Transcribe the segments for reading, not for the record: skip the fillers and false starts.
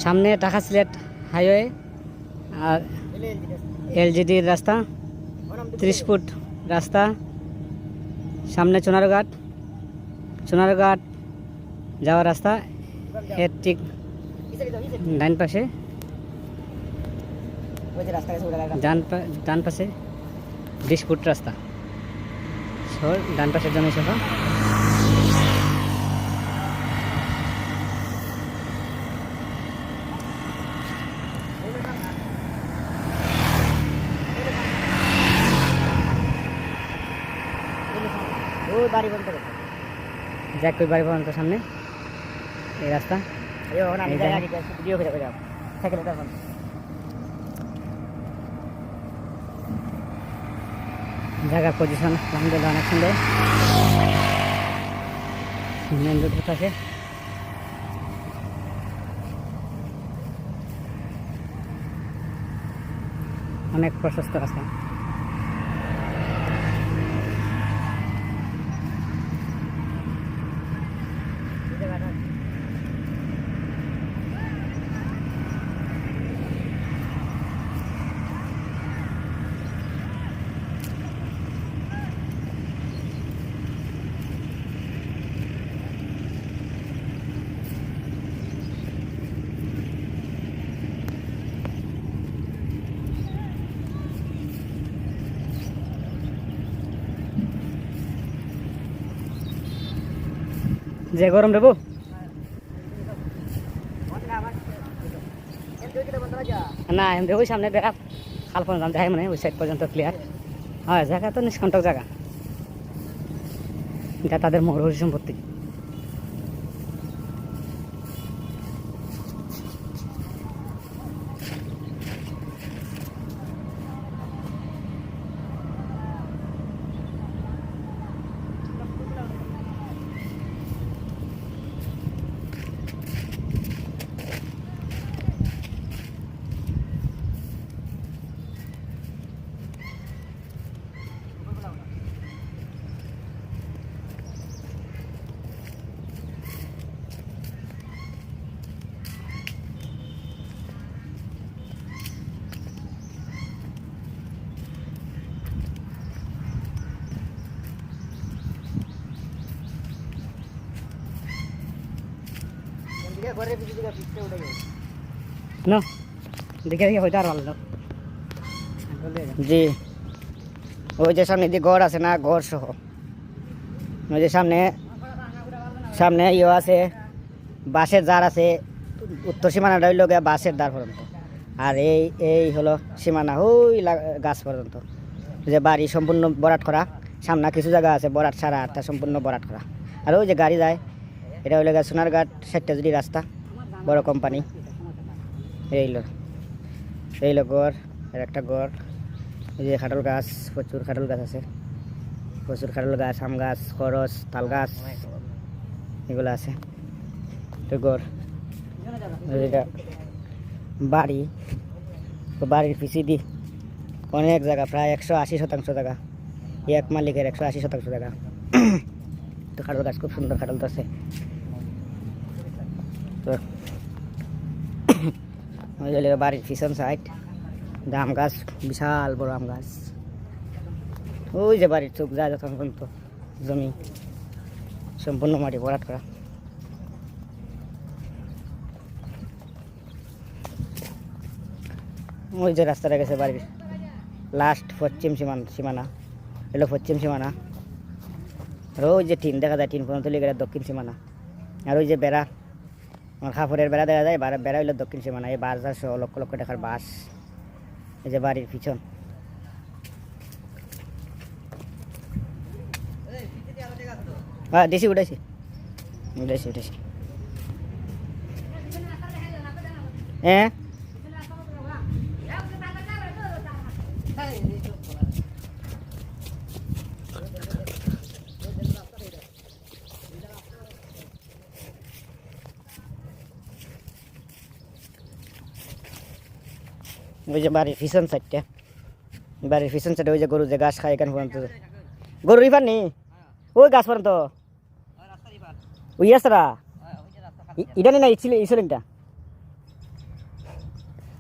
সামনে ঢাকা সিলেট হাইওয়ে আর এলজিডির রাস্তা 30 ফুট রাস্তা। সামনে সোনারঘাট যাওয়ার রাস্তা এর ঠিক ডান পাশে, ডান পাশে 20 ফুট রাস্তা। ডান পাশের জন্য সভা বাড়ি বন্ধ করে যাক ওই বাড়ি পর্যন্ত সামনে এই রাস্তা। জায়গার পজিশন আলহামদুলিল্লাহ অনেক সুন্দর। মেন রোডের পাশে অনেক প্রশস্ত রাস্তা। যে গরম দেবো না আমি দেখো সামনে দেখা খাল পর্যন্ত যাই মানে ওই সাইড পর্যন্ত ক্লিয়ার হয়। জায়গা তো নিষ্কণ্টক জায়গা, এটা তাদের মৌরহী সম্পত্তি। No, দেখে দেখে হয়তো আর ভালো জি। ওই যে সামনে যে গড় আছে না, গড় সহ ওই যে সামনে ইয়ে আছে, বাঁশের জার আছে। উত্তর সীমানাটা হইল গিয়ে বাঁশের দ্বার পর্যন্ত, আর এই হলো সীমানা ওই গাছ পর্যন্ত। যে বাড়ি সম্পূর্ণ বরাট করা, সামনে কিছু জায়গা আছে বরাট ছাড়া, আর তা সম্পূর্ণ বরাট করা। আর ওই যে গাড়ি যায়, এটা হইল গিয়ে সোনারঘাট সাইটটা রাস্তা, বড় কোম্পানি। এইলো গড়, আর একটা গড়। এই যে খাটল গাছ, প্রচুর খাটল গাছ আছে, প্রচুর খাটল গাছ, আম গাছ, খরচ, তাল গাছ এগুলো আছে। তো গড় এটা বাড়ি, তো বাড়ির পিছিয়ে দি অনেক জায়গা, প্রায় 180% জায়গা, এক মালিকের 180% জায়গা। তো খাটল গাছ খুব সুন্দর খাটল তো আছে। তো বাড়ির পিছন সাইড আম গাছ, বিশাল বড় আম গাছ। ওই যে বাড়ির চোখ যায় যখন পর্যন্ত জমি সম্পূর্ণ মাটি ভরাট করা। ওই যে রাস্তাটা গেছে বাড়ির লাস্ট পশ্চিম সীমানা, এলো পশ্চিম সীমানা। আর ওই যে টিন দেখা যায়, টিন পর্যন্ত লিখে দক্ষিণ সীমানা। আর ওই যে বেড়া, আমার খাপড়ের বেড়া দেখা যায়, বেড়া হইলো দক্ষিণ সীমানা। এই বাস যাচ্ছে লক্ষ লক্ষ টাকার বাস। এই যে বাড়ির পিছন, হ্যাঁ দেশি উঠেছি। হ্যাঁ ওই যে বাড়ির পিছন সাইডটা, ওই যে গরু যে ঘাস খায় এখান পর্যন্ত, গরু রিফার নেই ওই গাছ পর্যন্ত, ওই রাস্তাটা এটা নেই না, ইসলিংটা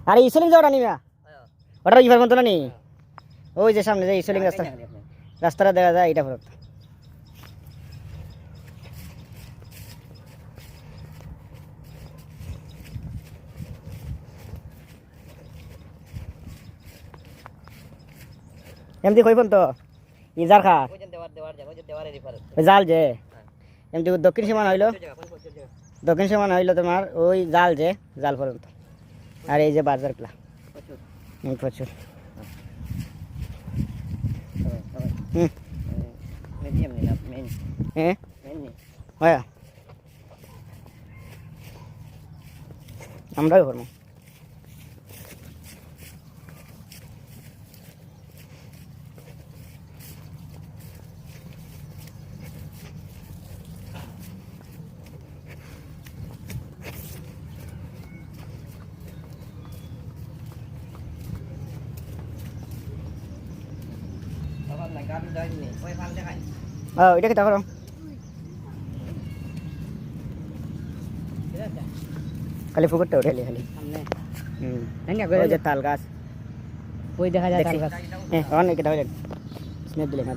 আরে ইসলিং যাওয়াটা নিবা ওটা ইভার মতো না নি ওই যে সামনে যে ইসলিং রাস্তাটা দেখা যায় এটা ফেরত এমনি কইবন তো ইজার খা জাল যে এমনি দক্ষিণ সীমানা হইলো দক্ষিণ সীমানা হইলো তোমার ওই জাল যে জাল পর্যন্ত আর এই যে বাজার গুলা প্রচুর হ্যাঁ আমরাও করবো এটা কি তা করো খালি ফুকুরটা উঠে খালি ওই যে তাল গাছ ওই দেখা যায় তাল গাছ হ্যাঁ অনেক এটা স্নেপ দিলে না